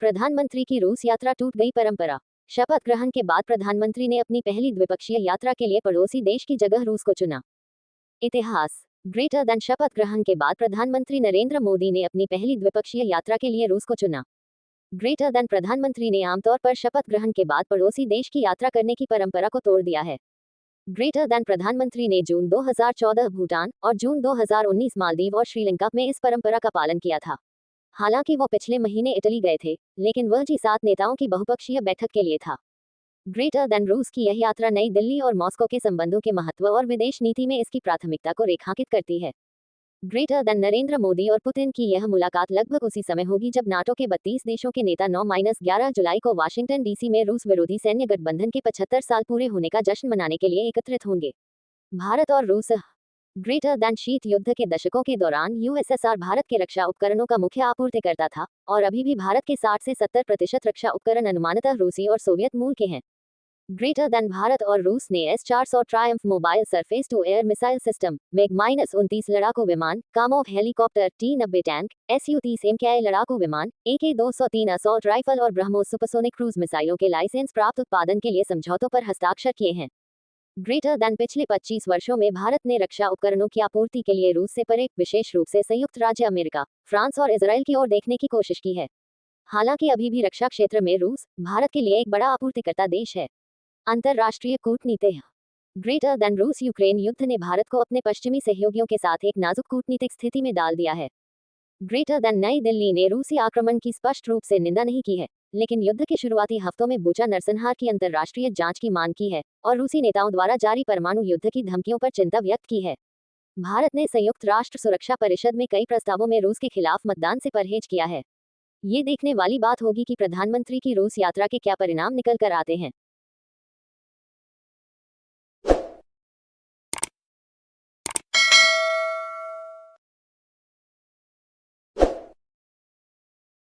प्रधानमंत्री की रूस यात्रा टूट गई परंपरा। शपथ ग्रहण के बाद प्रधानमंत्री ने अपनी पहली द्विपक्षीय यात्रा के लिए पड़ोसी देश की जगह रूस को चुना। इतिहास। ग्रेटर देन शपथ ग्रहण के बाद प्रधानमंत्री नरेंद्र मोदी ने अपनी पहली द्विपक्षीय यात्रा के लिए रूस को चुना। ग्रेटर देन प्रधानमंत्री ने आमतौर पर शपथ ग्रहण के बाद पड़ोसी देश की यात्रा करने की परंपरा को तोड़ दिया है। ग्रेटर देन प्रधानमंत्री ने जून 2014 भूटान और जून 2019 मालदीव और श्रीलंका में इस परंपरा का पालन किया था। हालांकि वो पिछले महीने इटली गए थे, लेकिन वह G7 नेताओं की बहुपक्षीय बैठक के लिए था। ग्रेटर देन रूस की यह यात्रा नई दिल्ली और मॉस्को के संबंधों के महत्व और विदेश नीति में इसकी प्राथमिकता को रेखांकित करती है। ग्रेटर देन नरेंद्र मोदी और पुतिन की यह मुलाकात लगभग उसी समय होगी जब नाटो के 32 देशों के नेता 9-11 जुलाई को वाशिंगटन डीसी में रूस विरोधी सैन्य गठबंधन के 75 साल पूरे होने का जश्न मनाने के लिए एकत्रित होंगे। भारत और रूस। ग्रेटर देन शीत युद्ध के दशकों के दौरान यूएसएसआर भारत के रक्षा उपकरणों का मुख्य आपूर्तिकर्ता था, और अभी भी भारत के 60 से 70% रक्षा उपकरण अनुमानतः रूसी और सोवियत मूल के हैं। ग्रेटर देन भारत और रूस ने S-400 triumph mobile surface to air missile system, MiG-29 लड़ाकू विमान, Kamov helicopter, T-90 tank, Su-30 MKI लड़ाकू विमान, AK-203 असॉल्ट राइफल और ब्रह्मोस सुपरसोनिक क्रूज मिसाइलों के लाइसेंस प्राप्त उत्पादन के लिए समझौतों पर हस्ताक्षर किए हैं। ग्रेटर देन पिछले 25 वर्षों में भारत ने रक्षा उपकरणों की आपूर्ति के लिए रूस से परे, विशेष रूप से संयुक्त राज्य अमेरिका, फ्रांस और इजराइल की ओर देखने की कोशिश की है। हालांकि अभी भी रक्षा क्षेत्र में रूस भारत के लिए एक बड़ा आपूर्तिकर्ता देश है। अंतर्राष्ट्रीय कूटनीति। ग्रेटर देन रूस यूक्रेन युद्ध ने भारत को अपने पश्चिमी सहयोगियों के साथ एक नाजुक कूटनीतिक स्थिति में डाल दिया है। ग्रेटर देन नई दिल्ली ने रूसी आक्रमण की स्पष्ट रूप से निंदा नहीं की है, लेकिन युद्ध के शुरुआती हफ्तों में बुचा नरसंहार की अंतर्राष्ट्रीय जांच की मांग की है और रूसी नेताओं द्वारा जारी परमाणु युद्ध की धमकियों पर चिंता व्यक्त की है। भारत ने संयुक्त राष्ट्र सुरक्षा परिषद में कई प्रस्तावों में रूस के खिलाफ मतदान से परहेज किया है। ये देखने वाली बात होगी कि प्रधानमंत्री की रूस यात्रा के क्या परिणाम निकल कर आते हैं।